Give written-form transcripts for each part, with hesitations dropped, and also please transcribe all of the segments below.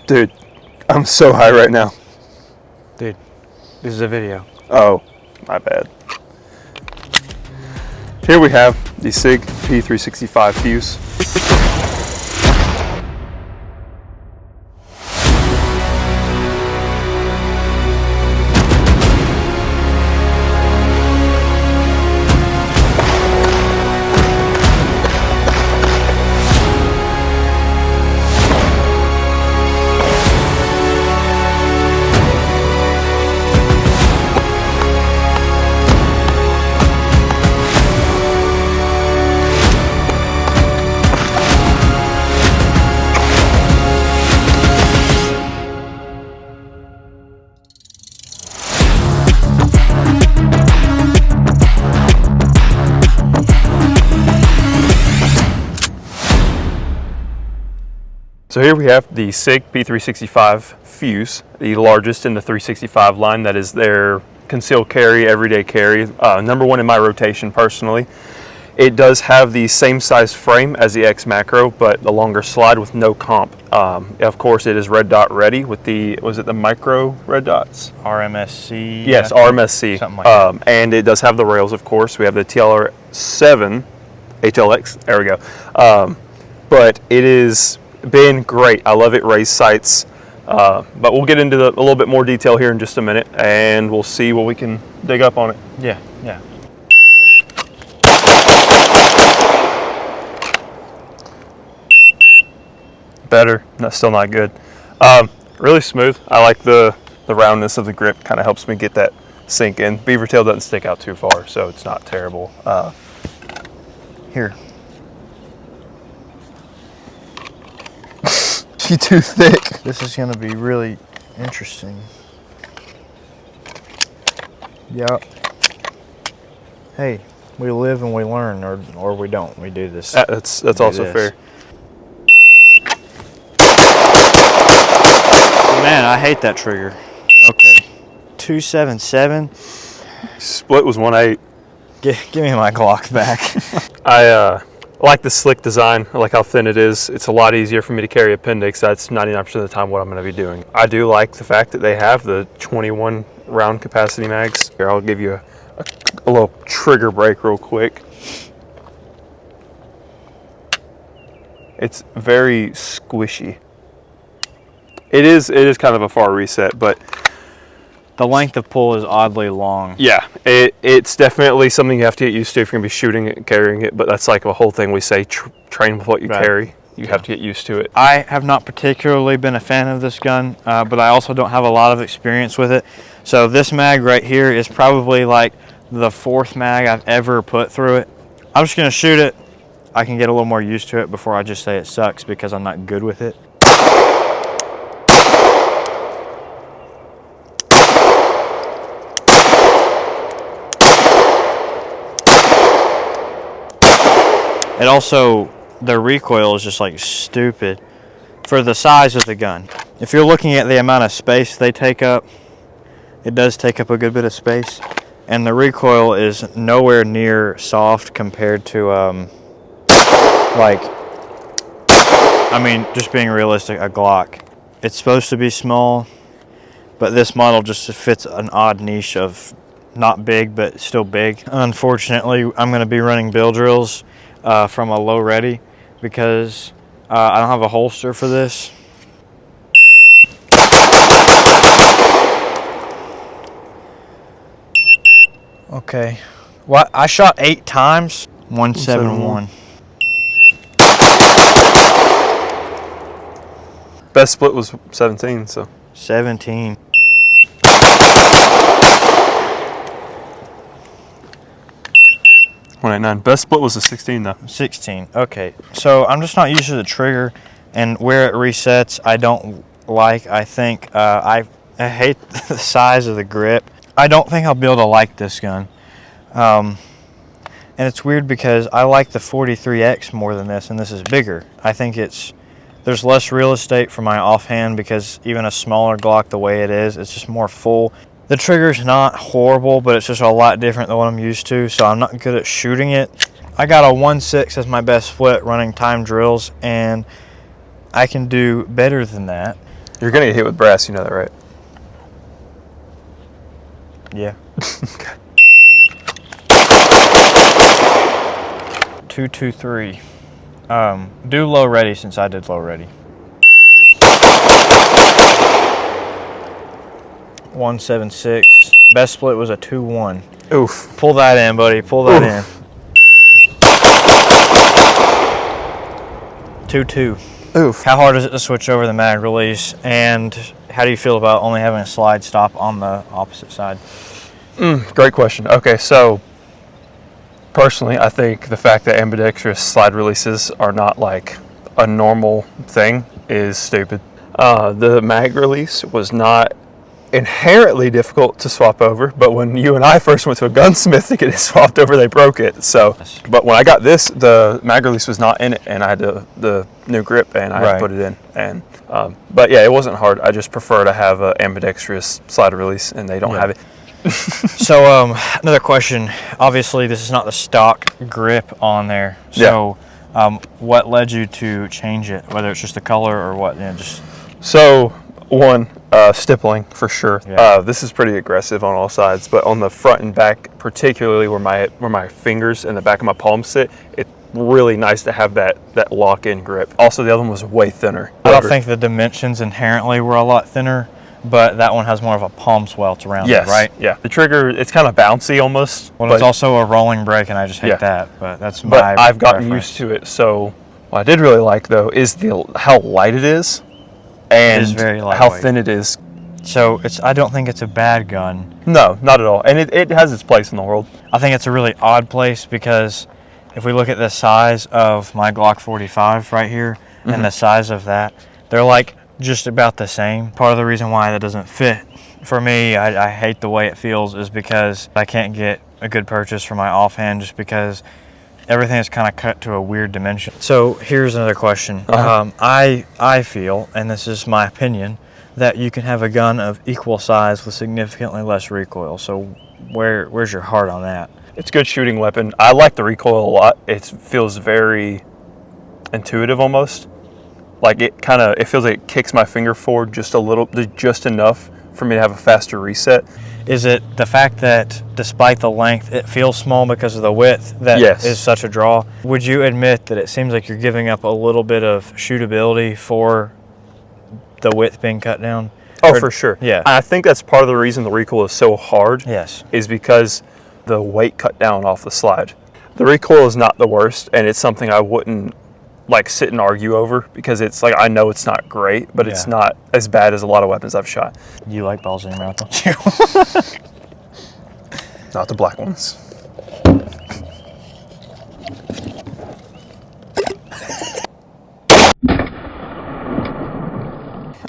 Dude, I'm so high right now. Dude, this is a video. Oh, my bad. Here we have the SIG P365 fuse. So here we have the SIG P365 fuse, the largest in the 365 line. That is their concealed carry, everyday carry. Number one in my rotation personally. It does have the same size frame as the X Macro, but the longer slide with no comp. Of course, it is red dot ready with the, was it the micro red dots? RMSC. Yes, RMSC. Something like that. And it does have the rails, of course. We have the TLR7 HLX, there we go. But it is been great. I love it, raised sights. But we'll get into a little bit more detail here in just a minute, and we'll see what we can dig up on it. Yeah, yeah. Better, no, still not good. Really smooth. I like the roundness of the grip, kind of helps me get that sink in. Beaver tail doesn't stick out too far, so it's not terrible. Here. She's too thick. This is going to be really interesting. Yep. Hey, we live and we learn, or we don't. We do this. That's also fair. Man, I hate that trigger. Okay. 277. Split was 1.8. Give me my Glock back. I like the slick design. I like how thin it is. It's a lot easier for me to carry appendix. That's 99% of the time what I'm going to be doing. I do like the fact that they have the 21 round capacity mags. Here, I'll give you a little trigger break real quick. It's very squishy. It is kind of a far reset, but the length of pull is oddly long. Yeah, it's definitely something you have to get used to if you're going to be shooting it and carrying it, but that's like a whole thing we say, train with what you carry. You have to get used to it. I have not particularly been a fan of this gun, but I also don't have a lot of experience with it. So this mag right here is probably like the 4th mag I've ever put through it. I'm just going to shoot it. I can get a little more used to it before I just say it sucks because I'm not good with it. It also, the recoil is just like stupid for the size of the gun. If you're looking at the amount of space they take up, it does take up a good bit of space. And the recoil is nowhere near soft compared to, just being realistic, a Glock. It's supposed to be small, but this model just fits an odd niche of not big, but still big. Unfortunately, I'm gonna be running bill drills from a low ready because I don't have a holster for this. Okay, what I shot 8 times. 171. Best split was 17, so 17. .189. Best split was a 16 though. 16. Okay, so I'm just not used to the trigger, and where it resets I don't like. I think I hate the size of the grip. I don't think I'll be able to like this gun. And it's weird because I like the 43X more than this, and this is bigger. I think there's less real estate for my offhand because even a smaller Glock the way it is, it's just more full. The trigger's not horrible, but it's just a lot different than what I'm used to, so I'm not good at shooting it. I got a 1.6 as my best split running time drills, and I can do better than that. You're gonna get hit with brass, you know that, right? Yeah. Okay. 223. Do low ready since I did low ready. 176. Best split was a 2-1. Oof. Pull that in, buddy. Pull that in. 2-2. Oof. How hard is it to switch over the mag release, and how do you feel about only having a slide stop on the opposite side? Great question. Okay, so personally, I think the fact that ambidextrous slide releases are not like a normal thing is stupid. The mag release was not inherently difficult to swap over, but when you and I first went to a gunsmith to get it swapped over, they broke it. So, but when I got this, the mag release was not in it, and I had the new grip, and I had to put it in. And but yeah, it wasn't hard. I just prefer to have an ambidextrous slide release, and they don't have it. So another question. Obviously, this is not the stock grip on there. So what led you to change it? Whether it's just the color or what? Just so one. Stippling for sure. Yeah. This is pretty aggressive on all sides, but on the front and back, particularly where my fingers and the back of my palm sit, it's really nice to have that lock-in grip. Also, the other one was way thinner. I don't think the dimensions inherently were a lot thinner, but that one has more of a palm swell around it, right? Yeah. The trigger, it's kind of bouncy almost. Well, it's also a rolling brake, and I just hate that. But that's my I've gotten used to it. So what I did really like though is how light it is. And it is very how thin it is. So I don't think it's a bad gun. No, not at all. And it has its place in the world. I think it's a really odd place because if we look at the size of my Glock 45 right here and the size of that, they're like just about the same. Part of the reason why that doesn't fit for me, I hate the way it feels, is because I can't get a good purchase for my offhand just because everything is kind of cut to a weird dimension. So here's another question. I feel, and this is my opinion, that you can have a gun of equal size with significantly less recoil. So where's your heart on that? It's a good shooting weapon. I like the recoil a lot. It feels very intuitive almost. Like it feels like it kicks my finger forward just a little, just enough for me to have a faster reset. Is it the fact that despite the length, it feels small because of the width that is such a draw? Would you admit that it seems like you're giving up a little bit of shootability for the width being cut down? Oh, for sure. Yeah. I think that's part of the reason the recoil is so hard. Yes. Is because the weight cut down off the slide. The recoil is not the worst, and it's something I wouldn't like sit and argue over because it's like I know it's not great, but it's not as bad as a lot of weapons I've shot. You like balls in your mouth, don't you? Not the black ones.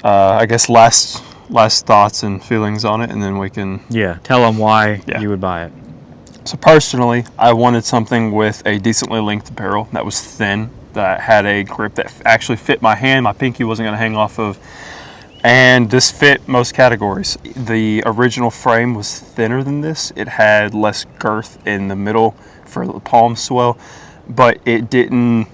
I guess last thoughts and feelings on it, and then we can tell them why you would buy it. So personally, I wanted something with a decently lengthed barrel that was thin, that had a grip that actually fit my hand. My pinky wasn't going to hang off of, and this fit most categories. The original frame was thinner than this. It had less girth in the middle for the palm swell, but it didn't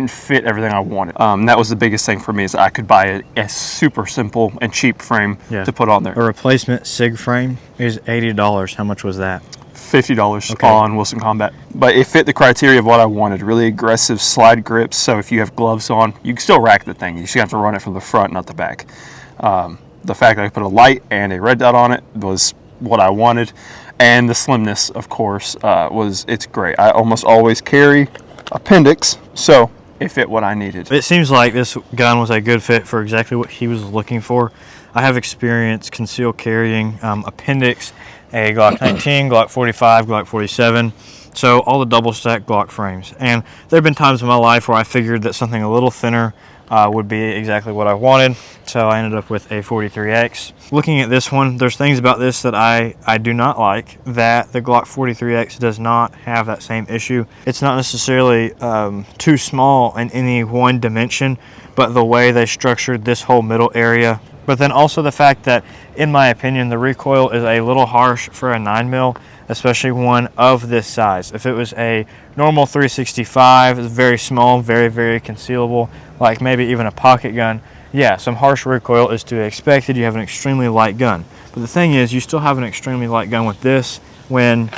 fit everything I wanted. That was the biggest thing for me, is I could buy a super simple and cheap frame to put on there. A replacement SIG frame is $80. How much was that? $50 on Wilson Combat. But it fit the criteria of what I wanted. Really aggressive slide grips, so if you have gloves on, you can still rack the thing. You just have to run it from the front, not the back. The fact that I put a light and a red dot on it was what I wanted. And the slimness, of course, it's great. I almost always carry appendix, so it fit what I needed. It seems like this gun was a good fit for exactly what he was looking for. I have experience concealed carrying appendix, a Glock 19, Glock 45, Glock 47, so all the double stack Glock frames. And there have been times in my life where I figured that something a little thinner would be exactly what I wanted, so I ended up with a 43X. Looking at this one, there's things about this that I do not like that the Glock 43X does not have that same issue. It's not necessarily too small in any one dimension, but the way they structured this whole middle area. But then also the fact that, in my opinion, the recoil is a little harsh for a 9mm, especially one of this size. If it was a normal 365, it's very small, very, very concealable, like maybe even a pocket gun, yeah, some harsh recoil is to be expected. You have an extremely light gun. But the thing is, you still have an extremely light gun with this when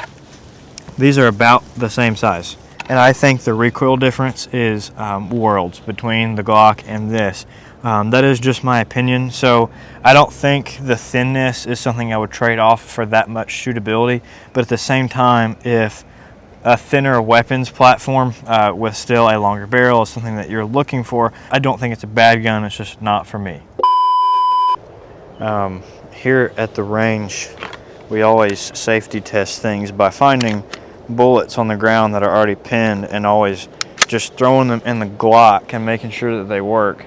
these are about the same size. And I think the recoil difference is worlds between the Glock and this. That is just my opinion. So I don't think the thinness is something I would trade off for that much shootability. But at the same time, if a thinner weapons platform with still a longer barrel is something that you're looking for, I don't think it's a bad gun. It's just not for me. Here at the range, we always safety test things by finding bullets on the ground that are already pinned and always just throwing them in the Glock and making sure that they work.